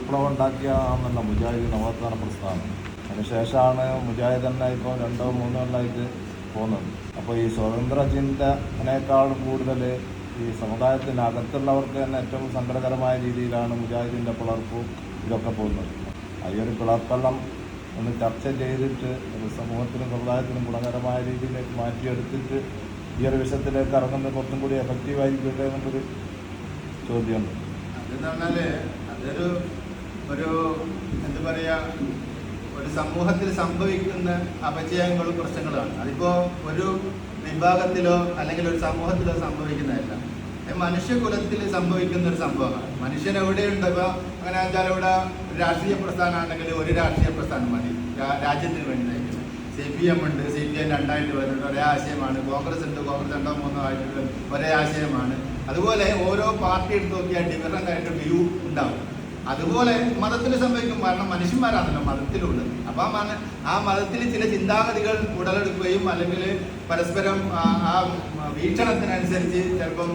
വിപ്ലവം ഉണ്ടാക്കിയതാണെന്നല്ല മുജാഹിദ് നവോത്ഥാന പ്രസ്ഥാനം. അതിനുശേഷമാണ് മുജാഹിദ് തന്നെ ഇപ്പോൾ 2-3 കൊല്ലമായിട്ട് പോകുന്നത്. അപ്പോൾ ഈ സ്വതന്ത്ര ചിന്തനേക്കാളും കൂടുതൽ ഈ സമുദായത്തിനകത്തുള്ളവർക്ക് തന്നെ ഏറ്റവും സങ്കടകരമായ രീതിയിലാണ് മുജാഹിദിൻ്റെ പിളർപ്പും ഇതൊക്കെ പോകുന്നത്. ഈ ഒരു പിളർപ്പെല്ലാം ഒന്ന് ചർച്ച ചെയ്തിട്ട് ഒരു സമൂഹത്തിനും സമുദായത്തിനും ഗുണകരമായ രീതിയിലേക്ക് മാറ്റിയെടുത്തിട്ട് ഈ ഒരു വിഷയത്തിലേക്ക് ഇറങ്ങുന്നത് കുറച്ചും കൂടി എഫക്റ്റീവായിരിക്കട്ടെ എന്നൊരു ചോദ്യമുണ്ട്. അതെന്ന് പറഞ്ഞാൽ അതൊരു എന്താ പറയുക, ഒരു സമൂഹത്തിൽ സംഭവിക്കുന്ന അപജയങ്ങളും പ്രശ്നങ്ങളാണ്. അതിപ്പോൾ ഒരു വിഭാഗത്തിലോ അല്ലെങ്കിൽ ഒരു സമൂഹത്തിലോ സംഭവിക്കുന്നതല്ല, മനുഷ്യകുലത്തിൽ സംഭവിക്കുന്ന ഒരു സംഭവമാണ്. മനുഷ്യൻ എവിടെയുണ്ട്? ഇപ്പോൾ അങ്ങനെ വെച്ചാൽ ഇവിടെ രാഷ്ട്രീയ പ്രസ്ഥാനമാണെങ്കിൽ ഒരു രാഷ്ട്രീയ പ്രസ്ഥാനം മതി രാജ്യത്തിന് വേണ്ടി നയിക്കുന്നത്. CPM ഉണ്ട്, CPM 2 വരുന്നുണ്ട്, ഒരേ ആശയമാണ്. കോൺഗ്രസ് ഉണ്ട്, കോൺഗ്രസ് 2-3 ആയിട്ട് ഒരേ ആശയമാണ്. അതുപോലെ ഓരോ പാർട്ടി എടുത്ത് നോക്കിയാൽ ഡിഫറൻ്റ് ആയിട്ട് വ്യൂ ഉണ്ടാവും. അതുപോലെ മതത്തിൽ സംഭവിക്കും. കാരണം മനുഷ്യന്മാരാണല്ലോ മതത്തിലുള്ളത്. അപ്പം ആ മതത്തിൽ ചില ചിന്താഗതികൾ ഉടലെടുക്കുകയും അല്ലെങ്കിൽ പരസ്പരം ആ വീക്ഷണത്തിനനുസരിച്ച് ചിലപ്പം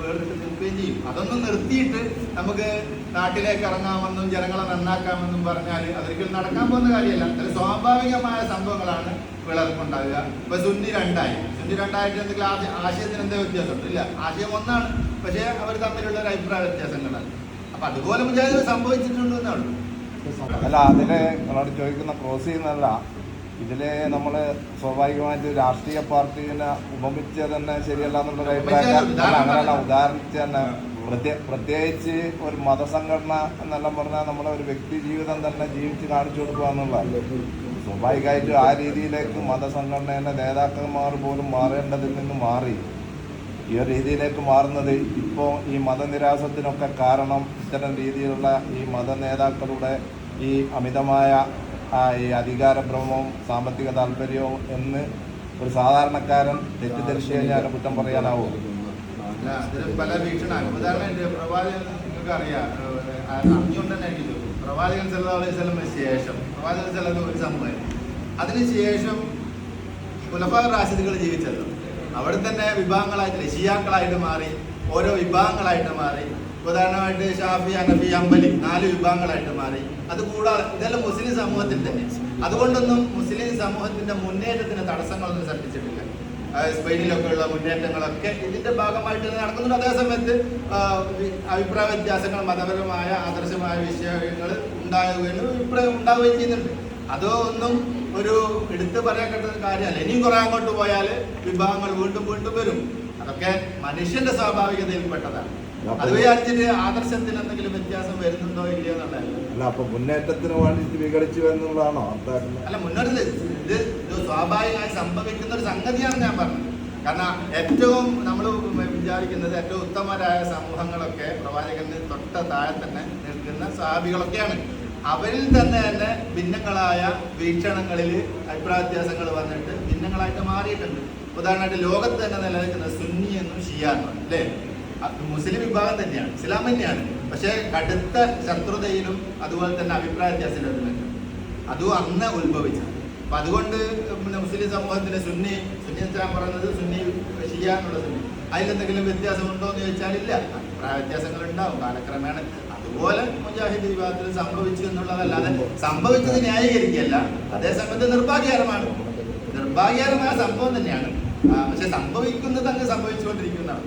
വേറിട്ട് നിൽക്കുകയും ചെയ്യും. അതൊന്നും നിർത്തിയിട്ട് നമുക്ക് നാട്ടിലേക്ക് ഇറങ്ങാമെന്നും ജനങ്ങളെ നന്നാക്കാമെന്നും പറഞ്ഞാൽ അതൊരിക്കലും നടക്കാൻ പോകുന്ന കാര്യമല്ല. അത് സ്വാഭാവികമായ സംഭവങ്ങളാണ് പിളർപ്പുണ്ടാകുക. ഇപ്പൊ സുന്നി രണ്ടായിട്ട് എന്തെങ്കിലും ആശയത്തിന് എന്താ വ്യത്യാസമുണ്ട്? ഇല്ല, ആശയം ഒന്നാണ്, പക്ഷേ അവർ തമ്മിലുള്ള ഒരു അഭിപ്രായ വ്യത്യാസങ്ങളാണ്. അപ്പൊ അതുപോലെ മുജാഹിദ് സംഭവിച്ചിട്ടുണ്ട് എന്നാണ്. അല്ല, അതില് നിങ്ങളോട് ചോദിക്കുന്ന ക്രോസ് ചെയ്യുന്നതല്ല, ഇതില് നമ്മള് സ്വാഭാവികമായിട്ട് രാഷ്ട്രീയ പാർട്ടീനെ ഉപമിച്ച് തന്നെ ശരിയല്ല എന്നുള്ളൊരു അഭിപ്രായം. അങ്ങനെയല്ല, ഉദാഹരിച്ച് തന്നെ പ്രത്യേകിച്ച് ഒരു മതസംഘടന എന്നെല്ലാം പറഞ്ഞാൽ നമ്മളെ ഒരു വ്യക്തി ജീവിതം തന്നെ ജീവിച്ച് കാണിച്ചു കൊടുക്കുക എന്നുള്ളതല്ല. സ്വാഭാവികമായിട്ടും ആ രീതിയിലേക്ക് മതസംഘടനയുടെ നേതാക്കന്മാർ പോലും മാറേണ്ടതിൽ നിന്ന് മാറി ഈ ഒരു രീതിയിലേക്ക് മാറുന്നത് ഇപ്പോൾ ഈ മതനിരാസത്തിനൊക്കെ കാരണം ഇത്തരം രീതിയിലുള്ള ഈ മത നേതാക്കളുടെ ഈ അമിതമായ ഈ അധികാരഭ്രമവും സാമ്പത്തിക താല്പര്യവും എന്ന് ഒരു സാധാരണക്കാരൻ തെറ്റിദ്ധരിച്ചു കഴിഞ്ഞാൽ കുറ്റം പറയാനാവും. പല വീക്ഷണമാണ്. ഉദാഹരണം പ്രവാചകൻ നിങ്ങൾക്ക് അറിയാം, അറിഞ്ഞുകൊണ്ട് തന്നെ ആയിരിക്കും. പ്രവാചകൻ സല്ലല്ലാഹു അലൈഹി വസല്ലമയ്ക്ക് ശേഷം പ്രവാചകൻ സല്ലല്ലാഹു ഒരു സംഭവം, അതിനുശേഷം ഖുലഫാ റാഷിദുകൾ ജീവിച്ചല്ലോ. അവിടെ തന്നെ വിഭാഗങ്ങളായിട്ട് ഷിയാക്കളായിട്ട് മാറി, ഓരോ വിഭാഗങ്ങളായിട്ട് മാറി. ഉദാഹരണമായിട്ട് ഷാഫി, ഹനഫി, ഹംബലി 4 വിഭാഗങ്ങളായിട്ട് മാറി. അതുകൂടാതെ ഇതെല്ലാം മുസ്ലിം സമൂഹത്തിൽ തന്നെ. അതുകൊണ്ടൊന്നും മുസ്ലിം സമൂഹത്തിന്റെ മുന്നേറ്റത്തിന് തടസ്സങ്ങളൊന്നും സൃഷ്ടിച്ചിട്ടില്ല. സ്പെയിനിലൊക്കെ ഉള്ള മുന്നേറ്റങ്ങളൊക്കെ ഇതിന്റെ ഭാഗമായിട്ട് നടക്കുന്നുണ്ട്. അതേസമയത്ത് അഭിപ്രായ വ്യത്യാസങ്ങൾ, മതപരമായ ആദർശമായ വിഷയങ്ങൾ ഉണ്ടാവുകയും ചെയ്യുന്നുണ്ട്. അതൊന്നും ഒരു എടുത്തു പറയപ്പെട്ട കാര്യമല്ല. ഇനിയും കുറെ അങ്ങോട്ട് പോയാൽ വിഭാഗങ്ങൾ വീണ്ടും വരും. അതൊക്കെ മനുഷ്യന്റെ സ്വാഭാവികതയിൽപ്പെട്ടതാണ്. അത് വിചാരിച്ചിട്ട് ആദർശത്തിൽ എന്തെങ്കിലും വ്യത്യാസം വരുന്നുണ്ടോ ഇല്ലയോ എന്നുള്ളതല്ല. അല്ല, അപ്പൊ മുന്നേറ്റത്തിന് വേണ്ടിയിട്ട് വിഘടിച്ചു എന്നുള്ളതാണോ? അല്ല, മുന്നേറ്റത്തിൽ ഇത് സ്വാഭാവികമായി സംഭവിക്കുന്ന ഒരു സംഗതിയാണ് ഞാൻ പറഞ്ഞത്. കാരണം ഏറ്റവും നമ്മൾ വിചാരിക്കുന്നത് ഏറ്റവും ഉത്തമരായ സമൂഹങ്ങളൊക്കെ പ്രവാചകന് തൊട്ട താഴെ തന്നെ നിൽക്കുന്ന സഹാബികളൊക്കെയാണ്. അവരിൽ തന്നെ ഭിന്നങ്ങളായ വീക്ഷണങ്ങളിൽ അഭിപ്രായ വ്യത്യാസങ്ങൾ വന്നിട്ട് ഭിന്നങ്ങളായിട്ട് മാറിയിട്ടുണ്ട്. ഉദാഹരണമായിട്ട് ലോകത്ത് തന്നെ നിലനിൽക്കുന്ന സുന്നി എന്നും ഷിയ എന്നും അല്ലേ, മുസ്ലിം വിഭാഗം തന്നെയാണ്, ഇസ്ലാം തന്നെയാണ്. പക്ഷേ കടുത്ത ശത്രുതയിലും അതുപോലെ തന്നെ അഭിപ്രായ വ്യത്യാസത്തിലും അതും അന്ന് ഉത്ഭവിച്ചത്. അപ്പൊ അതുകൊണ്ട് മുസ്ലിം സമൂഹത്തിലെ സുന്നി ഇസ്ലാം പറയുന്നത് സുന്നി ഷിയ എന്നുള്ള സുന്നി അതിലെന്തെങ്കിലും വ്യത്യാസമുണ്ടോ എന്ന് ചോദിച്ചാൽ ഇല്ല, അഭിപ്രായ വ്യത്യാസങ്ങൾ ഉണ്ടാവും കാലക്രമേണ. അതുപോലെ മുജാഹിദ് വിഭാഗത്തിൽ സംഭവിച്ചു എന്നുള്ളതല്ലാതെ സംഭവിച്ചത് ന്യായീകരിക്കുകയല്ല. അതേസമയത്ത് നിർഭാഗ്യകരമായ സംഭവം തന്നെയാണ്. പക്ഷെ സംഭവിക്കുന്നത് അങ്ങ് സംഭവിച്ചുകൊണ്ടിരിക്കുന്നതാണ്.